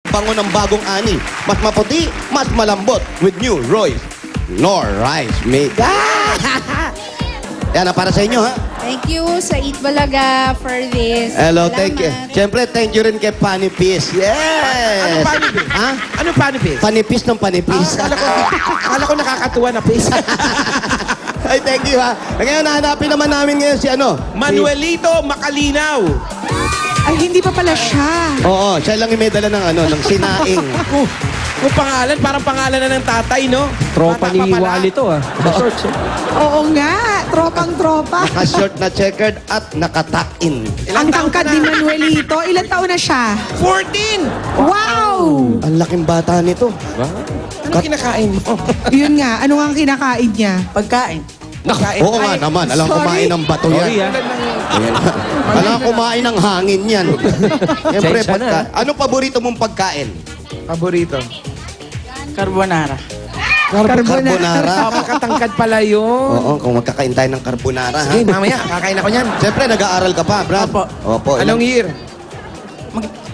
bango ng bagong ani. Mas maputi, mas malambot with new Royce Nor Rice Mix. Yan na para sa inyo, ha? Thank you sa Eat Balaga for this. Hello, Salamat. thank you. Siyempre, thank you rin kay Panipis. Yes! Ano panipis? Ha? Ano panipis? Panipis ng panipis. Akala ko nakakatuwa na pis. Ay, thank you, ha? Ngayon, nahanapin naman namin ngayon si ano? Manuelito Makalinaw. Ay, hindi pa pala siya. Oo, siya lang yung may dala ng ano, ng sinaing. Yung pangalan, parang pangalan na ng tatay, no? Tropa Bata ni pa pala. Wally to ah. Shorts eh. Oo nga, tropang-tropa. Naka-short na checkered at naka-tuck-in. Ang tangkad ni Manuelito, ilang taon na siya? 14! Wow! Ang laking bata nito. Ano kinakain mo? Yun nga, ano nga ang kinakain niya? Pagkain. Pagkain. Oo nga naman, alam sorry. kumain ng bato Sorry yan. ah. Ayan. Alam kumain ng hangin yan. Siyempre, Sensya na. anong paborito mong pagkain? Paborito. Carbonara. Carbonara. Makatangkad pala yun. Oo, kung magkakain tayo ng carbonara, ha? Sige, mamaya, kakain ako niyan. Siyempre, nag-aaral ka pa, Brad. Opo. Opo. Anong year?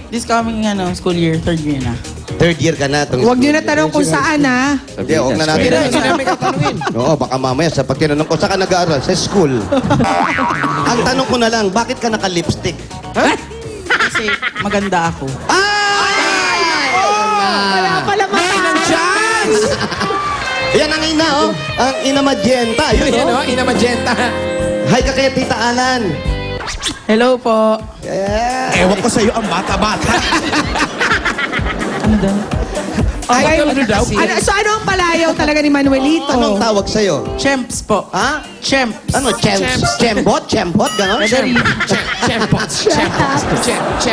This coming school year, third year na. Third year ka na. Huwag niyo na tanong kung saan, ha? Hindi, huwag na natin. Hindi namin katanungin. Oo, baka mamaya sa pag tinanong ko, saan ka nag-aaral? Sa school. Ang tanong ko na lang, bakit ka naka-lipstick? Kasi maganda ako. Wala pala Ng chance! Yan ang ina, oh. Ang ina magenta. Yun, Yan, oh. no? Ina Magenta. Hi ka kay Tita Alan. Hello po. Yeah. Ewan ko sa'yo ang bata-bata. Ano daw? Ay, ano daw? So ano ang palayaw talaga ni Manuelito? Anong tawag sa'yo? Champs po. Ha? Champs. Ano? Chembot? Chembot? Ganon? Champs.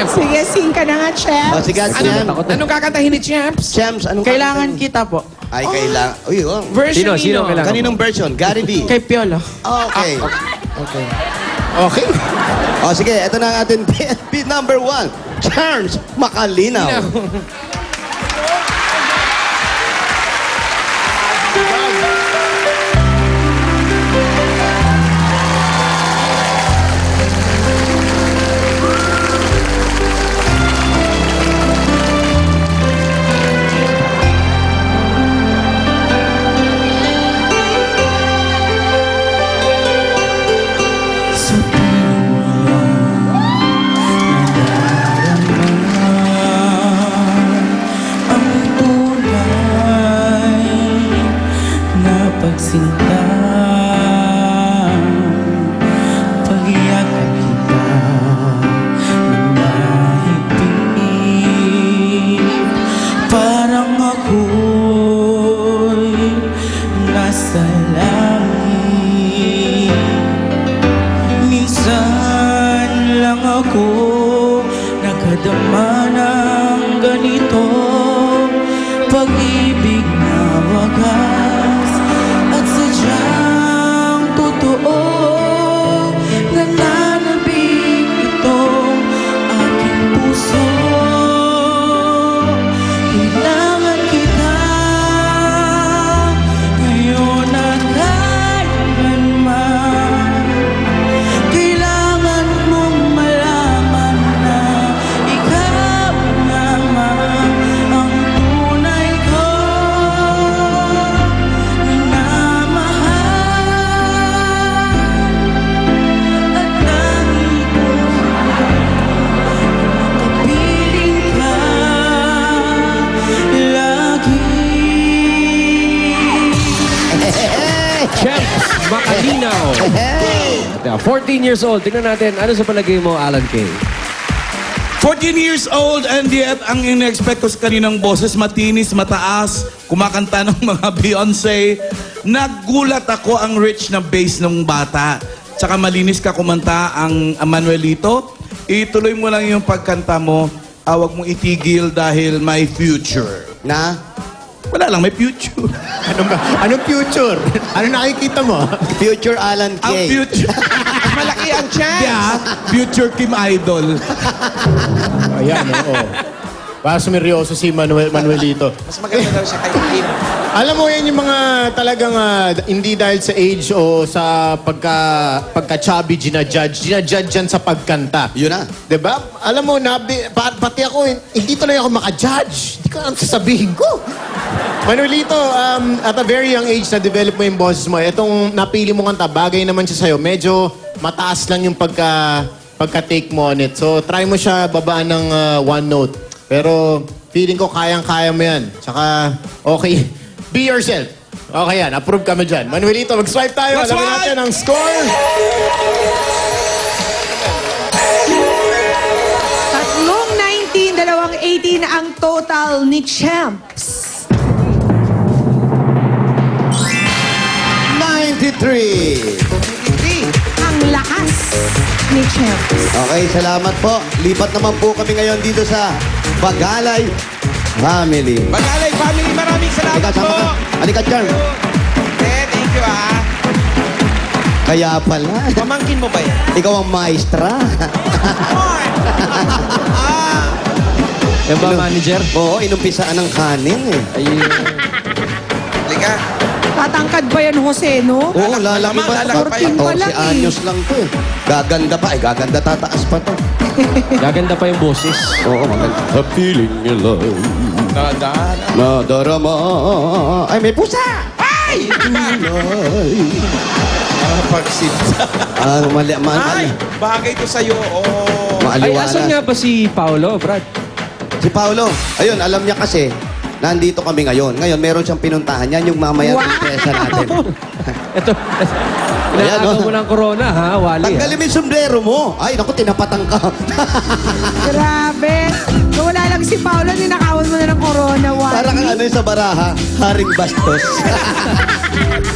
Sige, sing ka na nga, Chef. Oh, sige, Champs. Anong kakantahin ni Champs? Champs, anong Kailangan kita po. Ay, kailangan. Uy, oh. Version Sino kailangan? Kaninong version? Gary V. Kay Piolo. Okay. Okay. O, sige. Ito na ang ating PNP number 1. Charms Makalinaw. Sa piling ang tunay na pagsinta. Pagyakap kita ng mahigpit, parang ako'y nasa langit. Minsan lang ako nakadama ng ganito, pag-ibig na wagas at sadyang totoo. Nananabig itong aking puso. Kailangan kita ngayon at kailanman. Kailangan mong malaman na ikaw naman ang tunay ko minamahal. At lagi ko kapiling ka lagi. Champs Makalinaw. Hey! 14 years old. Tingnan natin, ano sa palagay mo, Alan Kay? 14 years old and yet ang in-expect ko sa kaninang boses, matinis, mataas, kumakanta ng mga Beyonce. Nagulat ako ang rich na bass ng bata. Tsaka malinis ka kumanta ang Manuelito. Ituloy mo lang yung pagkanta mo. Huwag mong itigil dahil may future. Na? Wala lang, may future. Anong future? Ano nakikita mo? Future Alan Ang K. future. Malaki ang chance. Yeah, future Kim Idol. Ayan, oo. Para sumeryoso si Manuelito. Mas maganda daw siya kay Kim. Alam mo, yan yung mga talagang hindi dahil sa age o sa pagka-chubby ginajudge. Ginajudge yan sa pagkanta. Yun na. Diba? Alam mo, pati ako, hindi tuloy ako makajudge. Hindi ko alam sasabihin ko. Manuelito, at a very young age, na-develop mo yung boses mo. Itong napili mo kanta, bagay naman siya sa'yo. Medyo mataas lang yung pagka-take mo on it. So, try mo siya babaan ng one note. Pero, feeling ko kayang-kaya mo yan. Tsaka, okay. Be yourself. Okay yan. Approve kami dyan. Manuelito, mag-swipe tayo. Let's Alamin swipe! natin ang score. 3-19, 2-18 ang total ni Champs. 93. Ang lakas ni Champs. Okay, salamat po. Lipat naman po kami ngayon dito sa Bagalay Family. Bagalay family, maraming salamat Halika, po. sama ka. Halika, Charm. Thank you ah. Kaya pala. Pamangkin mo ba yan? Ikaw ang maestra. Yan ba, manager? Oo, inumpisaan ng kanin eh. Ayun. Halika. Tatangkad ba yan, Jose, no? Oo, lalaki naman, pa. lalaki pa yan. 14 pa lang eh. anyos lang to eh. Gaganda pa eh. Gaganda tataas pa to. Gaganda pa yung boses. Oo, maganda. A feeling alive. Nadaan. Nadarama. Ay, may pusa! Ay! Pagsinta. Ay, Ay! Bagay to sa'yo. Oh. Ay, asan nga maaliwalas. ba si Paolo, Brad? Si Paolo, ayun, alam niya kasi, nandito kami ngayon. Ngayon, meron siyang pinuntahan. Yan yung mamaya Wow! sorpresa natin. Ito, Ayan, inaagaw oh. mo ng corona, ha, Wally? Tanggalin mo yung sombrero mo. Ay, naku, tinapatang ka. Grabe. Kung wala lang si Paolo, ninakawan mo na ng corona, Wally. Parang ang ano yung sa baraha, Haring Bastos.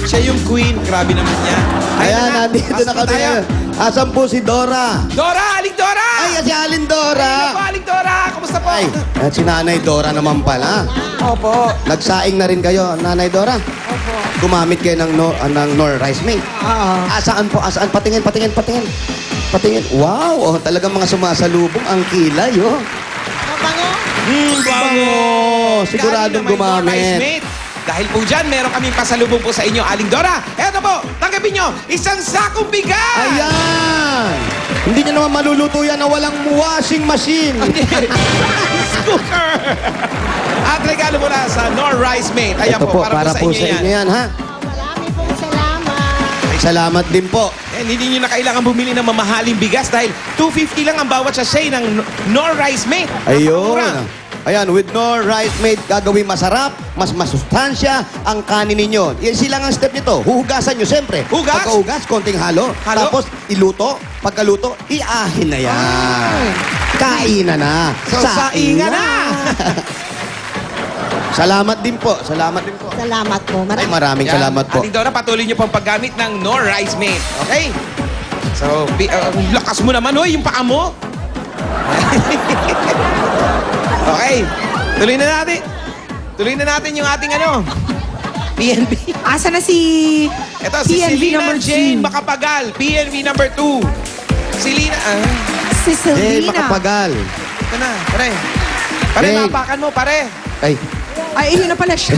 Siya yung queen. Grabe naman niya. Ayan, nandito na kami ngayon. Asan po si Dora? Dora! Aling Dora! Ay, si Alin Dora. Ano po, Aling Dora? Kumusta po? Ay, at si Nanay Dora naman pala. Opo. Nagsaing na rin kayo, Nanay Dora? Opo. Gumamit kayo ng Nor Rice Mate. Oo. Asaan po? Asaan? Patingin. Wow, oh, talagang mga sumasalubong ang kilay, oh. Bango! Siguradong Galing naman yung Rice gumamit. Mate. Dahil po dyan, meron kaming pasalubong po sa inyo, Aling Dora. Eto po, tanggapin nyo, isang sakong bigas! Ayan! Hindi niya naman maluluto yan na walang washing machine. Rice cooker! At regalo mula sa Nor Rice Mate. Ayan Ito po, para po sa inyo yan, ha? Marami pong salamat. Ay, salamat din po. And hindi nyo na kailangan bumili ng mamahaling bigas dahil 250 lang ang bawat sachet ng Nor Rice Mate. Ayun. Napakamura. Ayan, with Nor Rice Mate, gagawin masarap, mas masustansya ang kanin ninyo. Yan silang ang step nito. Huhugasan nyo, siyempre. Hugas? Pagkahugas, konting halo. Halo? Tapos, iluto. Pagkaluto, iahin na yan. Kainan na. So, saingan na. Salamat din po. Salamat din po. Salamat po. Ay, maraming Yan. salamat po. Aling Dora, patuloy nyo pang paggamit ng Nor Rice Mate. Okay? So, lakas mo naman, hoy, yung paa mo. Okay. Tuloy na natin. Tuloy na natin yung ating PNB. Asa na si Ito, si PNB Selena number Jane 2? Makapagal. PNB number 2. Selena, Si Eh, Selena. makapagal. ito na, pare. Pare, Jane. napakan mo, pare. Ay, Ay, yun na pala siya.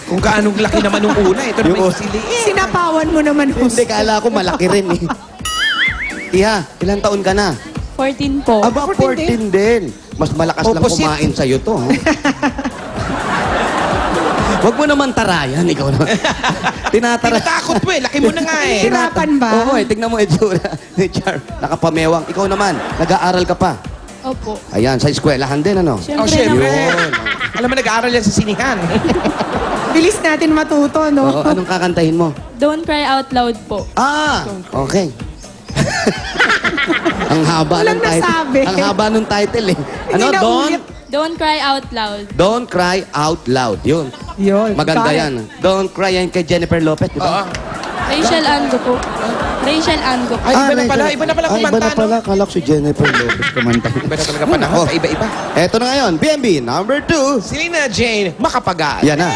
Kung gaano laki naman nung una, ito naman Yung- yung Selena. Sinapawan mo naman, hindi, Jose. kala ko malaki rin eh. Iha, ilang taon ka na? 14 po. Aba, 14 din. Mas malakas lang Opposite. kumain sa'yo to. Ha? Huwag mo naman tarayan, ikaw na. Tinatara. Tinatakot mo eh, laki mo na nga eh. Hirapan ba? Oo, eh, tignan mo itsura ni Char. Nakapamewang. Ikaw naman, nag-aaral ka pa. Opo. Ayan, sa eskwelahan din, ano? Oh, syempre. Yun. Alam mo, nag-aaral yan sa sinihan. Bilis natin matuto, Oo, no? anong kakantahin mo? Don't cry out loud po. Ah, okay. Ang haba Walang ng title. nasabi. Ang haba ng title eh. Hindi Ano, na Don't? ulit. Don't cry out loud. Don't cry out loud. Yun. Yun. Maganda Kaya. yan. Don't cry yan kay Jennifer Lopez, di ba? Rachel Ango po. Rachel Ango po. Ay, iba na pala. Iba na pala Ay, kumanta, iba na no? pala. Kala ko si Jennifer Lopez kumanta. Iba na talaga panahon. Oh. Iba-iba. Eto na ngayon, BNB number 2. Selena Jane, Makapagal. Yan na.